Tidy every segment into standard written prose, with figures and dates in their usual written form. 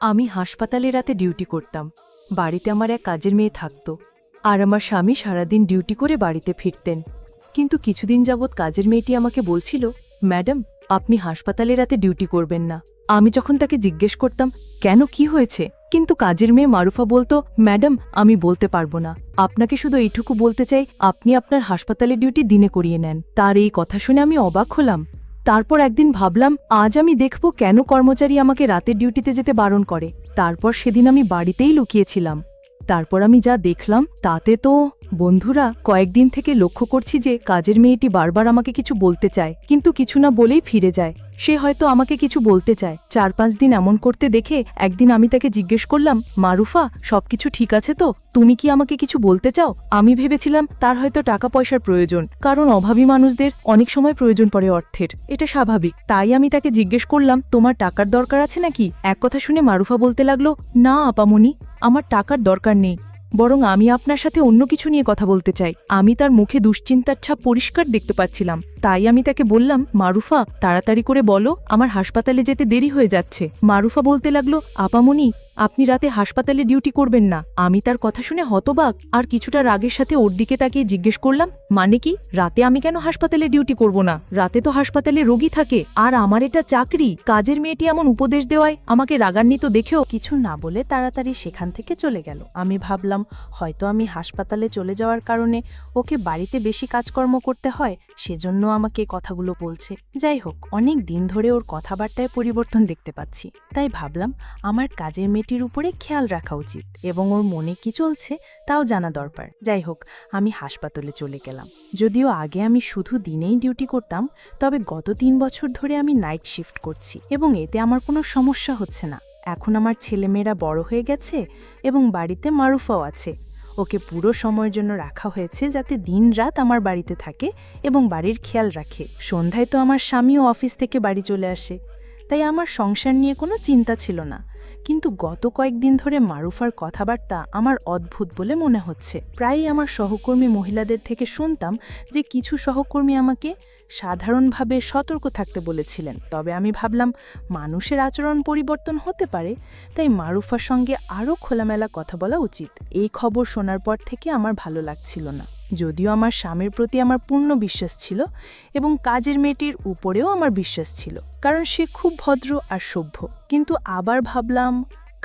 আমি হাসপাতালে রাতে ডিউটি করতাম। বাড়িতে আমার এক কাজের মেয়ে থাকত, আর আমার স্বামী সারাদিন ডিউটি করে বাড়িতে ফিরতেন। কিন্তু কিছুদিন যাবৎ কাজের মেয়েটি আমাকে বলছিল, ম্যাডাম, আপনি হাসপাতালে রাতে ডিউটি করবেন না। আমি যখন তাকে জিজ্ঞেস করতাম কেন, কি হয়েছে, কিন্তু কাজের মেয়ে মারুফা বলতো, ম্যাডাম, আমি বলতে পারবো না, আপনাকে শুধু এইটুকু বলতে চাই, আপনি আপনার হাসপাতালে ডিউটি দিনে করিয়ে নেন। তার এই কথা শুনে আমি অবাক হলাম। তারপর একদিন ভাবলাম, আজ আমি দেখব কেন কর্মচারী আমাকে রাতের ডিউটিতে যেতে বারণ করে। তারপর সেদিন আমি বাড়িতেই লুকিয়েছিলাম। তারপর আমি যা দেখলাম তাতে তো, বন্ধুরা, কয়েকদিন থেকে লক্ষ্য করছি যে কাজের মেয়েটি বারবার আমাকে কিছু বলতে চায়, কিন্তু কিছু না বলেই ফিরে যায়। সে হয়তো আমাকে কিছু বলতে চায়। 4-5 দিন এমন করতে দেখে একদিন আমি তাকে জিজ্ঞেস করলাম, মারুফা, সবকিছু ঠিক আছে তো? তুমি কি আমাকে কিছু বলতে চাও? আমি ভেবেছিলাম তার হয়তো টাকা পয়সার প্রয়োজন, কারণ অভাবী মানুষদের অনেক সময় প্রয়োজন পড়ে অর্থের, এটা স্বাভাবিক। তাই আমি তাকে জিজ্ঞেস করলাম, তোমার টাকার দরকার আছে নাকি? এক কথা শুনে মারুফা বলতে লাগলো, না আপামনি, আমার টাকার দরকার নেই, বরং আমি আপনার সাথে অন্য কিছু নিয়ে কথা বলতে চাই। আমি তার মুখে দুশ্চিন্তার ছাপ পরিষ্কার দেখতে পাচ্ছিলাম। তাই আমি তাকে বললাম, মারুফা, তাড়াতাড়ি করে বলো, আমার হাসপাতালে যেতে দেরি হয়ে যাচ্ছে। মারুফা বলতে লাগলো, আপামনি, আপনি রাতে হাসপাতালে ডিউটি করবেন না। আমি তার কথা শুনে হতবাক আর কিছুটা রাগের সাথে ওর দিকে তাকিয়ে জিজ্ঞেস করলাম, মানে কি? রাতে আমি কেন হাসপাতালে ডিউটি করব না? রাতে তো হাসপাতালে রোগী থাকে, আর আমার এটা চাকরি। কাজের মেয়েটি এমন উপদেশ দেওয়ায় আমাকে রাগান্বিত দেখেও কিছু না বলে তাড়াতাড়ি সেখান থেকে চলে গেল। আমি ভাবলাম, হয়তো আমি হাসপাতালে চলে যাওয়ার কারণে ওকে বাড়িতে বেশি কাজকর্ম করতে হয়, সেজন্য আমাকে কথাগুলো বলছে। যাই হোক, অনেক দিন ধরে ওর কথাবার্তায় পরিবর্তন দেখতে পাচ্ছি। তাই ভাবলাম আমার কাজের মেয়েটির উপরে খেয়াল রাখা উচিত এবং ওর মনে কি চলছে তাও জানা দরকার। যাই হোক, আমি হাসপাতালে চলে গেলাম। যদিও আগে আমি শুধু দিনেই ডিউটি করতাম, তবে গত 3 বছর ধরে আমি নাইট শিফট করছি এবং এতে আমার কোনো সমস্যা হচ্ছে না। এখন আমার ছেলেমেয়েরা বড় হয়ে গেছে এবং বাড়িতে মারুফাও আছে। ওকে পুরো সময়ের জন্য রাখা হয়েছে যাতে দিন রাত আমার বাড়িতে থাকে এবং বাড়ির খেয়াল রাখে। সন্ধ্যায় তো আমার স্বামীও অফিস থেকে বাড়ি চলে আসে, তাই আমার সংসার নিয়ে কোনো চিন্তা ছিল না। কিন্তু গত কয়েকদিন ধরে মারুফার কথাবার্তা আমার অদ্ভুত বলে মনে হচ্ছে। প্রায়ই আমার সহকর্মী মহিলাদের থেকে শুনতাম যে কিছু সহকর্মী আমাকে সাধারণভাবে সতর্ক থাকতে বলেছিলেন, তবে আমি ভাবলাম মানুষের আচরণ পরিবর্তন হতে পারে, তাই মারুফার সঙ্গে আরও খোলামেলা কথা বলা উচিত। এই খবর শোনার পর থেকে আমার ভালো লাগছিল না। যদিও আমার স্বামীর প্রতি আমার পূর্ণ বিশ্বাস ছিল এবং কাজের মেয়েটির উপরেও আমার বিশ্বাস ছিল, কারণ সে খুব ভদ্র আর সভ্য। কিন্তু আবার ভাবলাম,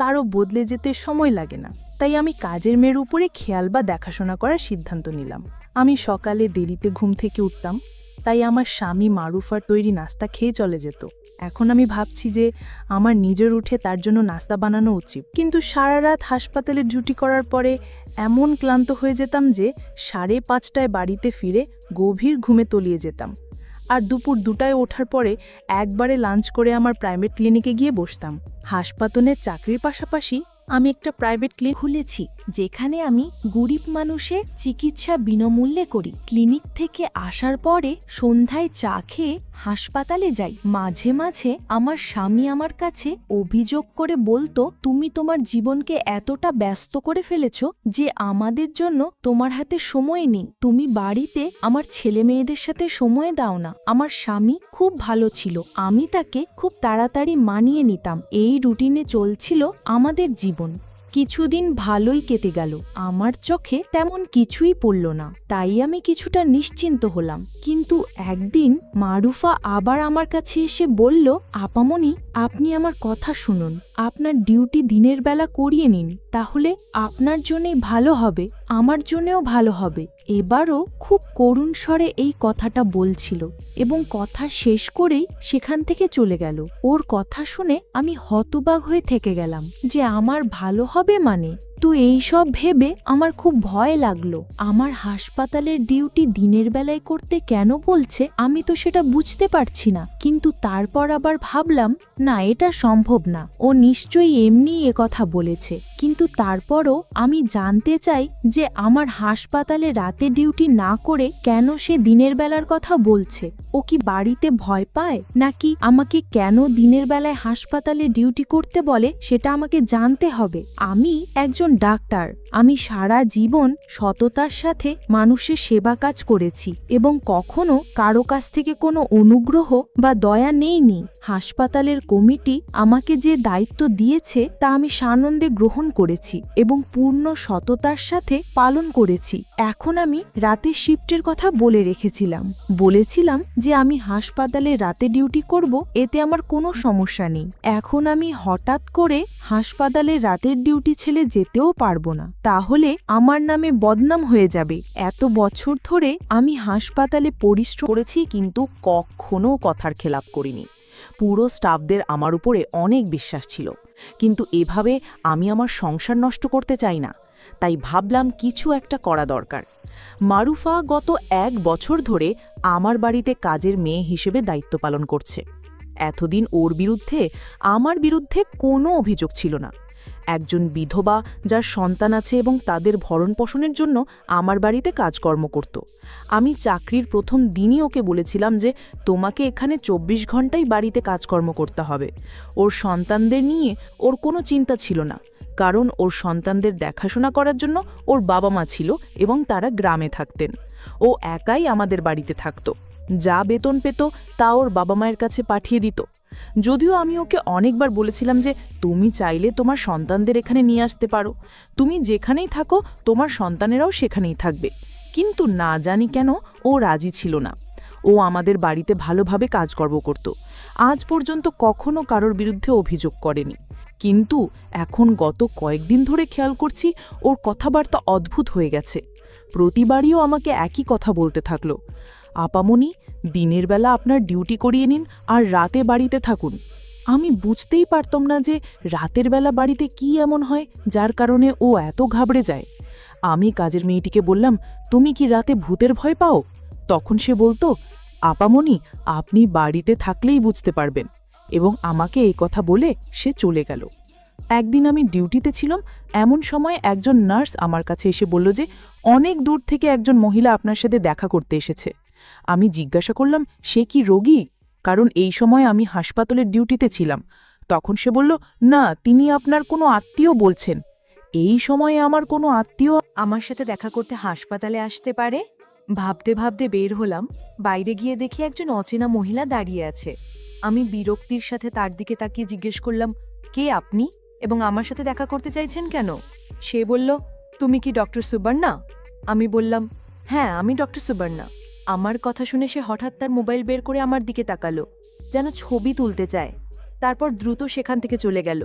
কারো বদলে যেতে সময় লাগে না, তাই আমি কাজের মেয়ের উপরে খেয়াল বা দেখাশোনা করার সিদ্ধান্ত নিলাম। আমি সকালে দেরিতে ঘুম থেকে উঠতাম, তাই আমার স্বামী মারুফার তৈরি নাস্তা খেয়ে চলে যেত। এখন আমি ভাবছি যে আমার নিজের উঠে তার জন্য নাস্তা বানানো উচিত, কিন্তু সারা রাত হাসপাতালে ডিউটি করার পরে এমন ক্লান্ত হয়ে যেতাম যে 5:30টায় বাড়িতে ফিরে গভীর ঘুমে তলিয়ে যেতাম। আর দুপুর 2টায় ওঠার পরে একবারে লাঞ্চ করে আমার প্রাইভেট ক্লিনিকে গিয়ে বসতাম। হাসপাতালে চাকরির পাশাপাশি আমি একটা প্রাইভেট ক্লিনিক খুলেছি, যেখানে আমি গরিব মানুষের চিকিৎসা বিনামূল্যে করি। ক্লিনিক থেকে আসার পরে সন্ধ্যায় চা খেয়ে হাসপাতালে যাই। মাঝে মাঝে আমার স্বামী আমার কাছে অভিযোগ করে বলতো, তুমি তোমার জীবনকে এতটা ব্যস্ত করে ফেলেছ যে আমাদের জন্য তোমার হাতে সময় নেই। তুমি বাড়িতে আমার ছেলে মেয়েদের সাথে সময় দাও না। আমার স্বামী খুব ভালো ছিল, আমি তাকে খুব তাড়াতাড়ি মানিয়ে নিতাম। এই রুটিনে চলছিল আমাদের জীবন। কিছুদিন ভালোই কেটে গেল, আমার চোখে তেমন কিছুই পড়ল না, তাই আমি কিছুটা নিশ্চিন্ত হলাম। কিন্তু একদিন মারুফা আবার আমার কাছে এসে বলল, আপামনি, আপনি আমার কথা শুনুন, আপনার ডিউটি দিনের বেলা করিয়ে নিন, তাহলে আপনার জন্যই ভালো হবে, আমার জন্যও ভালো হবে। এবারও খুব করুণ স্বরে এই কথাটা বলছিল এবং কথা শেষ করেই সেখান থেকে চলে গেল। ওর কথা শুনে আমি হতবাক হয়ে থেকে গেলাম যে আমার ভালো হবে মানে। তো এইসব ভেবে আমার খুব ভয় লাগলো। আমার হাসপাতালের ডিউটি দিনের বেলায় করতে কেন বলছে আমি তো সেটা বুঝতে পারছি না। কিন্তু তারপর আবার ভাবলাম, না, এটা সম্ভব না, ও নিশ্চয়ই এমনি কথা বলেছে। কিন্তু তারপরও আমি জানতে চাই যে আমার হাসপাতালে রাতে ডিউটি না করে কেন সে দিনের বেলার কথা বলছে। ও কি বাড়িতে ভয় পায়, নাকি আমাকে কেন দিনের বেলায় হাসপাতালে ডিউটি করতে বলে সেটা আমাকে জানতে হবে। আমি একজন ডাক্তার, আমি সারা জীবন সততার সাথে মানুষের সেবা কাজ করেছি এবং কখনো কারো কাছ থেকে কোনো অনুগ্রহ বা দয়া নেইনি। হাসপাতালের কমিটি আমাকে যে দায়িত্ব দিয়েছে তা আমি সানন্দে গ্রহণ করেছি এবং পূর্ণ সততার সাথে পালন করেছি। এখন আমি রাতের শিফটের কথা বলে বলেছিলাম যে আমি হাসপাতালে রাতে ডিউটি করব, এতে আমার কোনো সমস্যা নেই। এখন আমি হঠাৎ করে হাসপাতালে রাতের ডিউটি ছেড়ে যেতেও পারবো না, তাহলে আমার নামে বদনাম হয়ে যাবে। এত বছর ধরে আমি হাসপাতালে পরিশ্রম করেছি, কিন্তু কখনো কথার খেলাপ করিনি। পুরো স্টাফদের আমার উপরে অনেক বিশ্বাস ছিল, কিন্তু এভাবে আমি আমার সংসার নষ্ট করতে চাই না। তাই ভাবলাম কিছু একটা করা দরকার। মারুফা গত 1 বছর ধরে আমার বাড়িতে কাজের মেয়ে হিসেবে দায়িত্ব পালন করছে। এতদিন ওর বিরুদ্ধে আমার বিরুদ্ধে কোনো অভিযোগ ছিল না। একজন বিধবা যার সন্তান আছে এবং তাদের ভরণপোষণের জন্য আমার বাড়িতে কাজকর্ম করত। আমি চাকরির প্রথম দিনই ওকে বলেছিলাম যে তোমাকে এখানে 24 ঘন্টাই বাড়িতে কাজকর্ম করতে হবে। ওর সন্তানদের নিয়ে ওর কোনো চিন্তা ছিল না, কারণ ওর সন্তানদের দেখাশোনা করার জন্য ওর বাবা মা ছিল এবং তারা গ্রামে থাকতেন। ও একাই আমাদের বাড়িতে থাকত। যা বেতন পেত তা ওর বাবা মায়ের কাছে পাঠিয়ে দিত। যদিও আমি ওকে অনেকবার বলেছিলাম যে তুমি চাইলে তোমার সন্তানদের এখানে নিয়ে আসতে পারো, তুমি যেখানেই থাকো তোমার সন্তানেরাও সেখানেই থাকবে, কিন্তু না জানি কেন ও রাজি ছিল না। ও আমাদের বাড়িতে ভালোভাবে কাজকর্ম করত। আজ পর্যন্ত কখনো কারোর বিরুদ্ধে অভিযোগ করেনি। কিন্তু এখন গত কয়েকদিন ধরে খেয়াল করছি ওর কথাবার্তা অদ্ভুত হয়ে গেছে। প্রতিবারইও আমাকে একই কথা বলতে থাকলো, আপামনি, দিনের বেলা আপনার ডিউটি করিয়ে নিন আর রাতে বাড়িতে থাকুন। আমি বুঝতেই পারতাম না যে রাতের বেলা বাড়িতে কি এমন হয় যার কারণে ও এত ঘাবড়ে যায়। আমি কাজের মেয়েটিকে বললাম, তুমি কি রাতে ভূতের ভয় পাও? তখন সে বলতো, আপামনি, আপনি বাড়িতে থাকলেই বুঝতে পারবেন, এবং আমাকে এই কথা বলে সে চলে গেল। একদিন আমি ডিউটিতে ছিলাম, এমন সময় একজন নার্স আমার কাছে এসে বলল যে অনেক দূর থেকে একজন মহিলা আপনার সাথে দেখা করতে এসেছে। আমি জিজ্ঞাসা করলাম, সে কি রোগী? কারণ এই সময় আমি হাসপাতালের ডিউটিতে ছিলাম। তখন সে বলল, না, তিনি আপনার কোনো আত্মীয় বলছেন। এই সময়ে আমার কোনো আত্মীয় আমার সাথে দেখা করতে হাসপাতালে আসতে পারে? ভাবতে ভাবতে বের হলাম। বাইরে গিয়ে দেখি একজন অচেনা মহিলা দাঁড়িয়ে আছে। আমি বিরক্তির সাথে তার দিকে তাকিয়ে জিজ্ঞেস করলাম, কে আপনি এবং আমার সাথে দেখা করতে চাইছেন কেন? সে বলল, তুমি কি ডক্টর সুবর্ণা? আমি বললাম, হ্যাঁ, আমি ডক্টর সুবর্ণা। আমার কথা শুনে সে হঠাৎ তার মোবাইল বের করে আমার দিকে তাকালো, যেন ছবি তুলতে চায়। তারপর দ্রুত সেখান থেকে চলে গেল।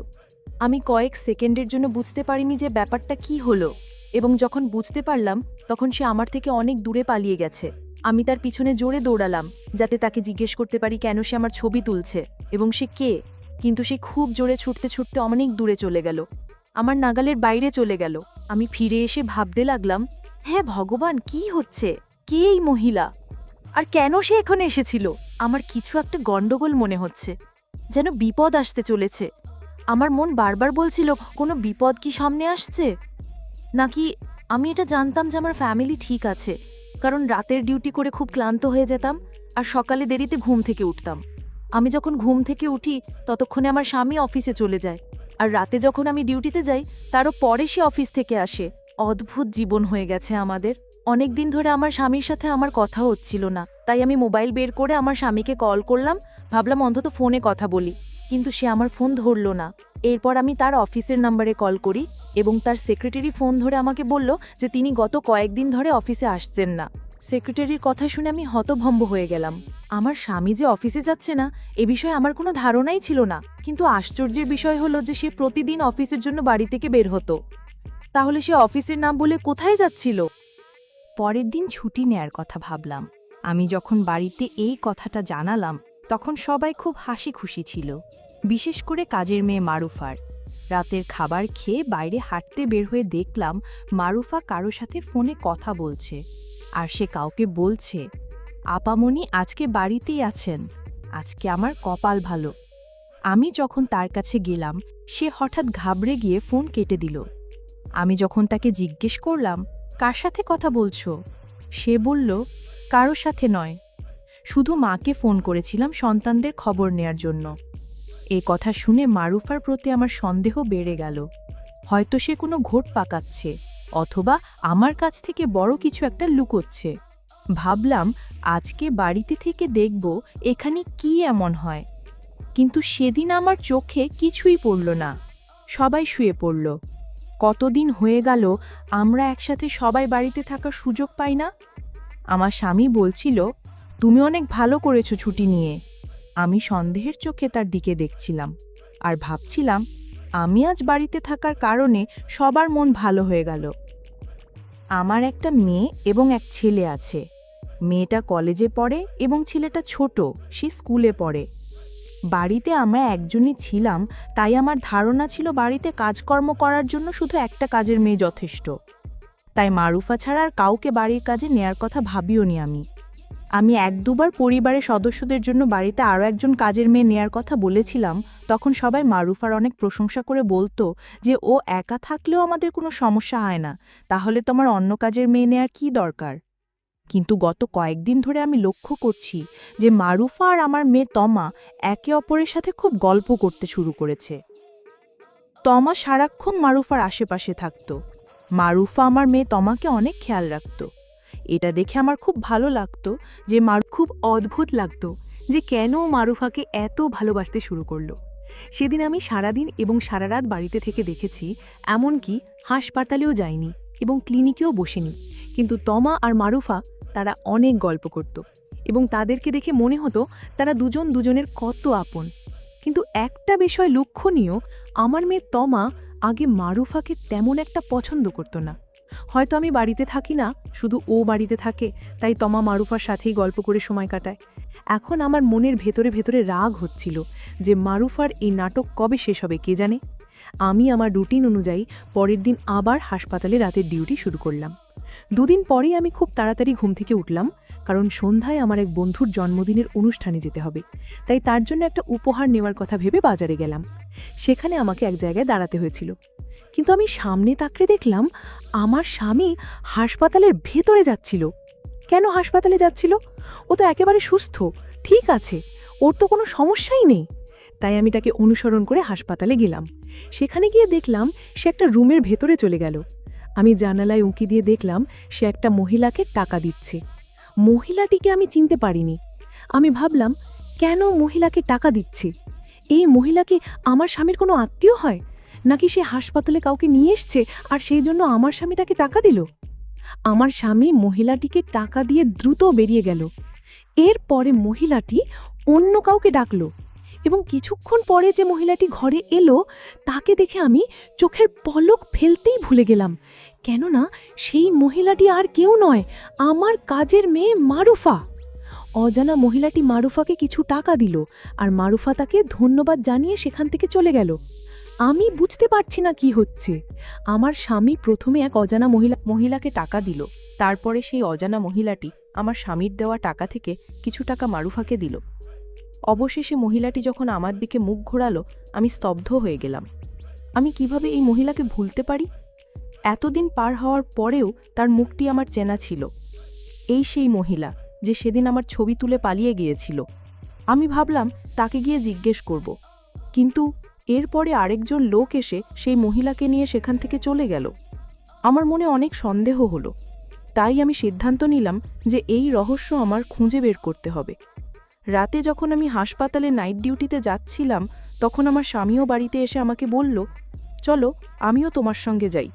আমি কয়েক সেকেন্ডের জন্য বুঝতে পারিনি যে ব্যাপারটা কি হলো, এবং যখন বুঝতে পারলাম তখন সে আমার থেকে অনেক দূরে পালিয়ে গেছে। আমি তার পিছনে জোরে দৌড়ালাম যাতে তাকে জিজ্ঞেস করতে পারি কেন সে আমার ছবি তুলছে এবং সে কে, কিন্তু সে খুব জোরে ছুটতে ছুটতে অনেক দূরে চলে গেল, আমার নাগালের বাইরে চলে গেল। আমি ফিরে এসে ভাবতে লাগলাম, হ্যাঁ ভগবান, কি হচ্ছে? কে এই মহিলা, আর কেন সে এখানে এসেছিল? আমার কিছু একটা গন্ডগোল মনে হচ্ছে, যেন বিপদ আসতে চলেছে। আমার মন বারবার বলছিল, কোনো বিপদ কি সামনে আসছে নাকি? আমি এটা জানতাম যে আমার ফ্যামিলি ঠিক আছে, কারণ রাতের ডিউটি করে খুব ক্লান্ত হয়ে যেতাম আর সকালে দেরিতে ঘুম থেকে উঠতাম। আমি যখন ঘুম থেকে উঠি ততক্ষণে আমার স্বামী অফিসে চলে যায়, আর রাতে যখন আমি ডিউটিতে যাই তারও পরে সে অফিস থেকে আসে। অদ্ভুত জীবন হয়ে গেছে আমাদের। অনেক দিন ধরে আমার স্বামীর সাথে আমার কথা হচ্ছিল না, তাই আমি মোবাইল বের করে আমার স্বামীকে কল করলাম, ভাবলাম অন্তত ফোনে কথা বলি, কিন্তু সে আমার ফোন ধরল না। এরপর আমি তার অফিসের নাম্বারে কল করি এবং তার সেক্রেটারি ফোন ধরে আমাকে বলল যে তিনি গত কয়েকদিন ধরে অফিসে আসছেন না। সেক্রেটারির কথা শুনে আমি হতভম্ব হয়ে গেলাম। আমার স্বামী যে অফিসে যাচ্ছে না এ বিষয়ে আমার কোনো ধারণাই ছিল না, কিন্তু আশ্চর্যের বিষয় হলো যে সে প্রতিদিন অফিসের জন্য বাড়ি থেকে বের হতো। তাহলে সে অফিসের নাম বলে কোথায় যাচ্ছিল? পরের দিন ছুটি নেয়ার কথা ভাবলাম। আমি যখন বাড়িতে এই কথাটা জানালাম তখন সবাই খুব হাসি খুশি ছিল, বিশেষ করে কাজের মেয়ে মারুফার। রাতের খাবার খেয়ে বাইরে হাঁটতে বের হয়ে দেখলাম মারুফা কারো সাথে ফোনে কথা বলছে, আর সে কাউকে বলছে, আপামনি আজকে বাড়িতেই আছেন, আজকে আমার কপাল ভালো। আমি যখন তার কাছে গেলাম সে হঠাৎ ঘাবড়ে গিয়ে ফোন কেটে দিল। আমি যখন তাকে জিজ্ঞেস করলাম, কার সাথে কথা বলছো, সে বলল, কারোর সাথে নয়, শুধু মাকে ফোন করেছিলাম সন্তানদের খবর নেয়ার জন্য। এ কথা শুনে মারুফার প্রতি আমার সন্দেহ বেড়ে গেল। হয়তো সে কোনো ঘোট পাকাচ্ছে অথবা আমার কাছ থেকে বড় কিছু একটা লুকোচ্ছে। ভাবলাম আজকে বাড়িতে থেকে দেখব এখানে কি এমন হয়। কিন্তু সেদিন আমার চোখে কিছুই পড়ল না। সবাই শুয়ে পড়ল। কতদিন হয়ে গেল আমরা একসাথে সবাই বাড়িতে থাকার সুযোগ পাই না। আমার স্বামী বলছিল, তুমি অনেক ভালো করেছো ছুটি নিয়ে। আমি সন্দেহের চোখে তার দিকে দেখছিলাম আর ভাবছিলাম, আমি আজ বাড়িতে থাকার কারণে সবার মন ভালো হয়ে গেল। আমার একটা মেয়ে এবং এক ছেলে আছে। মেয়েটা কলেজে পড়ে এবং ছেলেটা ছোট, সে স্কুলে পড়ে। বাড়িতে আমরা একজনই ছিলাম, তাই আমার ধারণা ছিল বাড়িতে কাজকর্ম করার জন্য শুধু একটা কাজের মেয়ে যথেষ্ট। তাই মারুফা ছাড়া আর কাউকে বাড়ির কাজে নেয়ার কথা ভাবিওনি আমি এক দুবার পরিবারের সদস্যদের জন্য বাড়িতে আরও একজন কাজের মেয়ে নেয়ার কথা বলেছিলাম। তখন সবাই মারুফার অনেক প্রশংসা করে বলতো যে ও একা থাকলেও আমাদের কোনো সমস্যা হয় না, তাহলে তোমার অন্য কাজের মেয়ে নেয়ার কী দরকার। কিন্তু গত কয়েকদিন ধরে আমি লক্ষ্য করছি যে মারুফা আর আমার মেয়ে তমা একে অপরের সাথে খুব গল্প করতে শুরু করেছে। তমা সারাক্ষণ মারুফার আশেপাশে থাকত। মারুফা আমার মেয়ে তমাকে অনেক খেয়াল রাখত। এটা দেখে আমার খুব ভালো লাগতো যে খুব অদ্ভুত লাগতো যে কেন ও মারুফাকে এত ভালোবাসতে শুরু করলো। সেদিন আমি সারাদিন এবং সারা রাত বাড়িতে থেকে দেখেছি, এমনকি হাসপাতালেও যাইনি এবং ক্লিনিকেও বসিনি, কিন্তু তমা আর মারুফা তারা অনেক গল্প করত এবং তাদেরকে দেখে মনে হতো তারা দুজন দুজনের কত আপন। কিন্তু একটা বিষয় লক্ষণীয়, আমার মেয়ে তমা আগে মারুফাকে তেমন একটা পছন্দ করত না। হয়তো আমি বাড়িতে থাকি না, শুধু ও বাড়িতে থাকে, তাই তমা মারুফার সাথেই গল্প করে সময় কাটায়। এখন আমার মনের ভেতরে ভেতরে রাগ হচ্ছিল যে মারুফার এই নাটক কবে শেষ হবে কে জানে। আমি আমার রুটিন অনুযায়ী পরের দিন আবার হাসপাতালে রাতের ডিউটি শুরু করলাম। দুদিন পরেই আমি খুব তাড়াতাড়ি ঘুম থেকে উঠলাম, কারণ সন্ধ্যায় আমার এক বন্ধুর জন্মদিনের অনুষ্ঠানে যেতে হবে। তাই তার জন্য একটা উপহার নেওয়ার কথা ভেবে বাজারে গেলাম। সেখানে আমাকে এক জায়গায় দাঁড়াতে হয়েছিল। কিন্তু আমি সামনে তাকিয়ে দেখলাম আমার স্বামী হাসপাতালের ভেতরে যাচ্ছিল। কেন হাসপাতালে যাচ্ছিল? ও তো একেবারে সুস্থ, ঠিক আছে, ওর তো কোনো সমস্যাই নেই। তাই আমি তাকে অনুসরণ করে হাসপাতালে গেলাম। সেখানে গিয়ে দেখলাম সে একটা রুমের ভেতরে চলে গেল। আমি জানালায় উঁকি দিয়ে দেখলাম সে একটা মহিলাকে টাকা দিচ্ছে। মহিলাটিকে আমি চিনতে পারিনি। আমি ভাবলাম, কেন মহিলাকে টাকা দিচ্ছে? এই মহিলা কি আমার স্বামীর কোনো আত্মীয় হয়, নাকি সে হাসপাতালে কাউকে নিয়ে এসছে আর সেই জন্য আমার স্বামী তাকে টাকা দিল? আমার স্বামী মহিলাটিকে টাকা দিয়ে দ্রুত বেরিয়ে গেল। এরপরে মহিলাটি অন্য কাউকে ডাকলো এবং কিছুক্ষণ পরে যে মহিলাটি ঘরে এলো তাকে দেখে আমি চোখের পলক ফেলতেই ভুলে গেলাম, কেননা সেই মহিলাটি আর কেউ নয়, আমার কাজের মেয়ে মারুফা। অজানা মহিলাটি মারুফাকে কিছু টাকা দিল আর মারুফা তাকে ধন্যবাদ জানিয়ে সেখান থেকে চলে গেল। আমি বুঝতে পারছি না কি হচ্ছে। আমার স্বামী প্রথমে এক অজানা মহিলাকে টাকা দিল, তারপরে সেই অজানা মহিলাটি আমার স্বামীর দেওয়া টাকা থেকে কিছু টাকা মারুফাকে দিল। অবশেষে মহিলাটি যখন আমার দিকে মুখ ঘোরালো, আমি স্তব্ধ হয়ে গেলাম। আমি কিভাবে এই মহিলাকে ভুলতে পারি? এতদিন পার হওয়ার পরেও তার মুখটি আমার চেনা ছিল। এই সেই মহিলা যে সেদিন আমার ছবি তুলে পালিয়ে গিয়েছিল। আমি ভাবলাম তাকে গিয়ে জিজ্ঞেস করব, কিন্তু এরপরে আরেকজন লোক এসে সেই মহিলাকে নিয়ে সেখান থেকে চলে গেল। আমার মনে অনেক সন্দেহ হলো। তাই আমি সিদ্ধান্ত নিলাম যে এই রহস্য আমার খুঁজে বের করতে হবে। রাতে যখন আমি হাসপাতালে নাইট ডিউটিতে যাচ্ছিলাম, তখন আমার স্বামীও বাড়িতে এসে আমাকে বলল, চলো আমিও তোমার সঙ্গে যাই,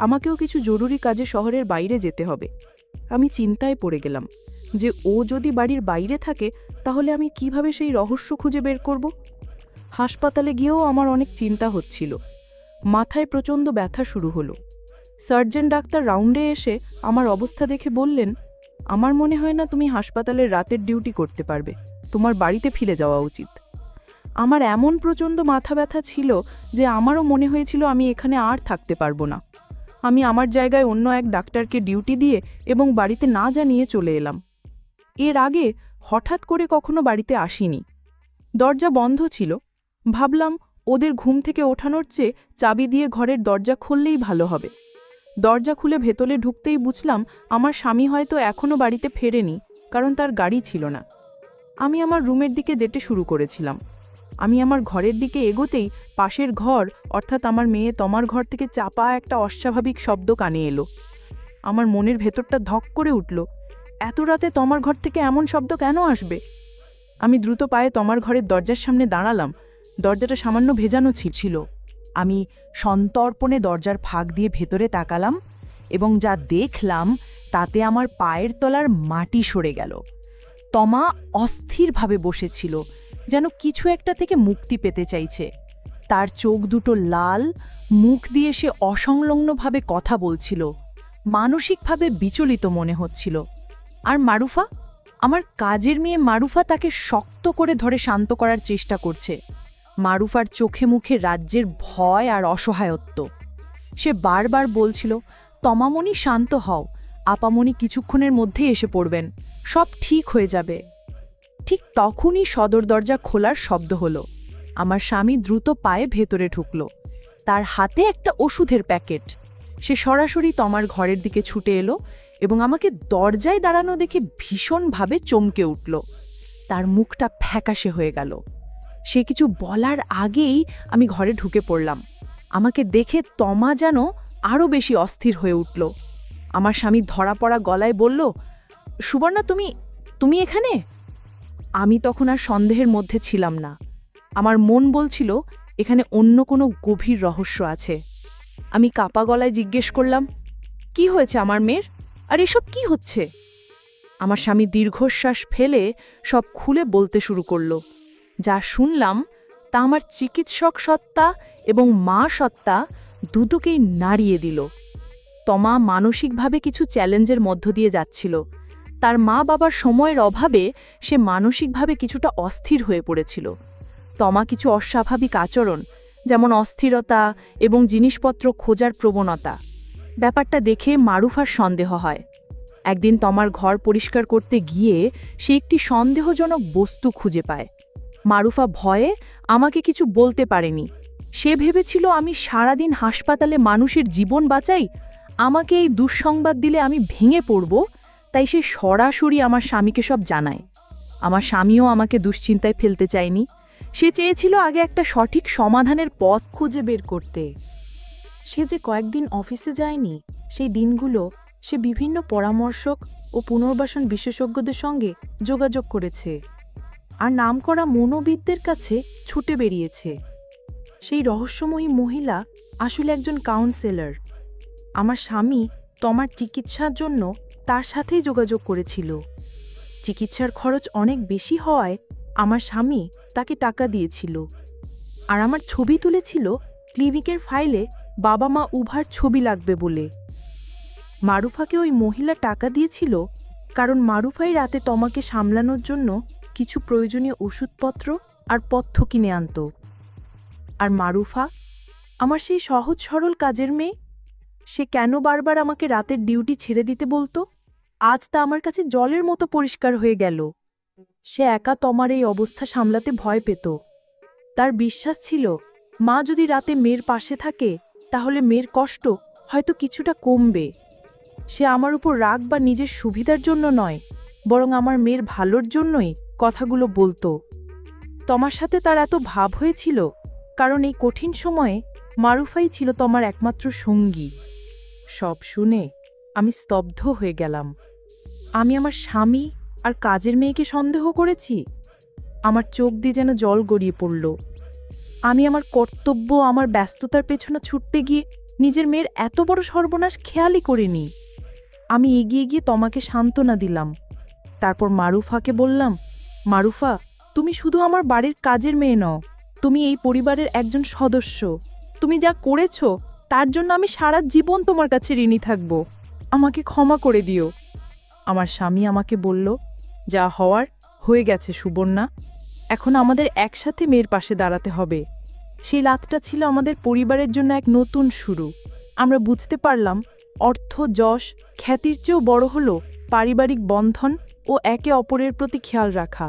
আমাকেও কিছু জরুরি কাজে শহরের বাইরে যেতে হবে। আমি চিন্তায় পড়ে গেলাম যে ও যদি বাড়ির বাইরে থাকে তাহলে আমি কিভাবে সেই রহস্য খুঁজে বের করব। হাসপাতালে গিয়েও আমার অনেক চিন্তা হচ্ছিল। মাথায় প্রচণ্ড ব্যথা শুরু হলো। সার্জন ডাক্তার রাউন্ডে এসে আমার অবস্থা দেখে বললেন, আমার মনে হয় না তুমি হাসপাতালের রাতের ডিউটি করতে পারবে, তোমার বাড়িতে ফিরে যাওয়া উচিত। আমার এমন প্রচণ্ড মাথা ব্যথা ছিল যে আমারও মনে হয়েছিল আমি এখানে আর থাকতে পারবো না। আমি আমার জায়গায় অন্য এক ডাক্তারকে ডিউটি দিয়ে এবং বাড়িতে না জানিয়ে চলে এলাম। এর আগে হঠাৎ করে কখনো বাড়িতে আসিনি। দরজা বন্ধ ছিল, ভাবলাম ওদের ঘুম থেকে ওঠানোর চেয়ে চাবি দিয়ে ঘরের দরজা খুললেই ভালো হবে। দরজা খুলে ভেতরে ঢুকতেই বুঝলাম আমার স্বামী হয়তো এখনও বাড়িতে ফেরেনি, কারণ তার গাড়ি ছিল না। আমি আমার রুমের দিকে যেতে শুরু করেছিলাম। আমি আমার ঘরের দিকে এগোতেই পাশের ঘর অর্থাৎ আমার মেয়ে তমার ঘর থেকে চাপা একটা অস্বাভাবিক শব্দ কানে এলো। আমার মনের ভেতরটা ধক করে উঠল। এত রাতে তমার ঘর থেকে এমন শব্দ কেন আসবে? আমি দ্রুত পায়ে তমার ঘরের দরজার সামনে দাঁড়ালাম। দরজাটা সামান্য ভেজানো ছিল। আমি সন্তর্পণে দরজার ফাঁক দিয়ে ভেতরে তাকালাম এবং যা দেখলাম তাতে আমার পায়ের তলার মাটি সরে গেল। তমা অস্থিরভাবে বসেছিল, যেন কিছু একটা থেকে মুক্তি পেতে চাইছে। তার চোখ দুটো লাল, মুখ দিয়ে সে অসংলগ্নভাবে কথা বলছিল, মানসিকভাবে বিচলিত মনে হচ্ছিল। আর মারুফা, আমার কাজের মেয়ে মারুফা তাকে শক্ত করে ধরে শান্ত করার চেষ্টা করছে। মারুফার চোখে মুখে রাজ্যের ভয় আর অসহায়ত্ব। সে বারবার বলছিল, তমামণি শান্ত হও, আপামণি কিছুক্ষণের মধ্যেই এসে পড়বেন, সব ঠিক হয়ে যাবে। ঠিক তখনই সদর দরজা খোলার শব্দ হলো। আমার স্বামী দ্রুত পায়ে ভেতরে ঢুকল। তার হাতে একটা ওষুধের প্যাকেট। সে সরাসরি তমার ঘরের দিকে ছুটে এলো এবং আমাকে দরজায় দাঁড়ানো দেখে ভীষণভাবে চমকে উঠল। তার মুখটা ফ্যাকাশে হয়ে গেল। সে কিছু বলার আগেই আমি ঘরে ঢুকে পড়লাম। আমাকে দেখে তমা যেন আরও বেশি অস্থির হয়ে উঠল। আমার স্বামী ধরা পড়া গলায় বলল, সুবর্ণা, তুমি এখানে? আমি তখন আর সন্দেহের মধ্যে ছিলাম না। আমার মন বলছিল এখানে অন্য কোনো গভীর রহস্য আছে। আমি কাপা গলায় জিজ্ঞেস করলাম, কি হয়েছে আমার মেয়ের? আর এসব কি হচ্ছে? আমার স্বামী দীর্ঘশ্বাস ফেলে সব খুলে বলতে শুরু করল। যা শুনলাম তা আমার চিকিৎসক সত্তা এবং মা সত্তা দুটোকেই নাড়িয়ে দিল। তমা মানসিকভাবে কিছু চ্যালেঞ্জের মধ্য দিয়ে যাচ্ছিল। তার মা বাবার সময়ের অভাবে সে মানসিকভাবে কিছুটা অস্থির হয়ে পড়েছিল। তমা কিছু অস্বাভাবিক আচরণ, যেমন অস্থিরতা এবং জিনিসপত্র খোঁজার প্রবণতা, ব্যাপারটা দেখে মারুফার সন্দেহ হয়। একদিন তমার ঘর পরিষ্কার করতে গিয়ে সে একটি সন্দেহজনক বস্তু খুঁজে পায়। মারুফা ভয়ে আমাকে কিছু বলতে পারেনি। সে ভেবেছিল আমি সারাদিন হাসপাতালে মানুষের জীবন বাঁচাই, আমাকে এই দুঃসংবাদ দিলে আমি ভেঙে পড়ব, তাই সে সরাসরি আমার স্বামীকে সব জানায়। আমার স্বামীও আমাকে দুশ্চিন্তায় ফেলতে চায়নি। সে চেয়েছিল আগে একটা সঠিক সমাধানের পথ খুঁজে বের করতে। সে যে কয়েকদিন অফিসে যায়নি, সেই দিনগুলো সে বিভিন্ন পরামর্শক ও পুনর্বাসন বিশেষজ্ঞদের সঙ্গে যোগাযোগ করেছে আর নামকরা মনোবিদদের কাছে ছুটে বেরিয়েছে। সেই রহস্যময়ী মহিলা আসলে একজন কাউন্সেলর। আমার স্বামী তমার চিকিৎসার জন্য তার সাথেই যোগাযোগ করেছিল। চিকিৎসার খরচ অনেক বেশি হওয়ায় আমার স্বামী তাকে টাকা দিয়েছিল আর আমার ছবি তুলেছিল ক্লিনিকের ফাইলে বাবা মা উভয়ের ছবি লাগবে বলে। মারুফাকে ওই মহিলা টাকা দিয়েছিল কারণ মারুফাই রাতে তমাকে সামলানোর জন্য কিছু প্রয়োজনীয় ওষুধপত্র আর পথ্য কিনে আনত। আর মারুফা, আমার সেই সহজ সরল কাজের মেয়ে, সে কেন বারবার আমাকে রাতের ডিউটি ছেড়ে দিতে বলতো? আজ তা আমার কাছে জলের মতো পরিষ্কার হয়ে গেল। সে একা তমার এই অবস্থা সামলাতে ভয় পেত। তার বিশ্বাস ছিল মা যদি রাতে মেয়ের পাশে থাকে তাহলে মেয়ের কষ্ট হয়তো কিছুটা কমবে। সে আমার উপর রাগ বা নিজের সুবিধার জন্য নয়, বরং আমার মেয়ের ভালোর জন্যই কথাগুলো বলতো। তমার সাথে তার এত ভাব হয়েছিল কারণ এই কঠিন সময়ে মারুফাই ছিল তমার একমাত্র সঙ্গী। সব শুনে আমি স্তব্ধ হয়ে গেলাম। আমি আমার স্বামী আর কাজের মেয়েকে সন্দেহ করেছি। আমার চোখ দিয়ে যেন জল গড়িয়ে পড়ল। আমি আমার কর্তব্য, আমার ব্যস্ততার পেছনে ছুটতে গিয়ে নিজের মেয়ের এত বড় সর্বনাশ খেয়ালই করিনি। আমি এগিয়ে গিয়ে তমাকে সান্ত্বনা দিলাম। তারপর মারুফাকে বললাম, মারুফা, তুমি শুধু আমার বাড়ির কাজের মেয়ে নও, তুমি এই পরিবারের একজন সদস্য। তুমি যা করেছ তার জন্য আমি সারা জীবন তোমার কাছে ঋণী থাকব। আমাকে ক্ষমা করে দিও। আমার স্বামী আমাকে বলল, যা হওয়ার হয়ে গেছে সুবর্ণা, এখন আমাদের একসাথে মেয়ের পাশে দাঁড়াতে হবে। সেই রাতটা ছিল আমাদের পরিবারের জন্য এক নতুন শুরু। আমরা বুঝতে পারলাম অর্থ, যশ, খ্যাতির চেয়েও বড় হলো পারিবারিক বন্ধন ও একে অপরের প্রতি খেয়াল রাখা।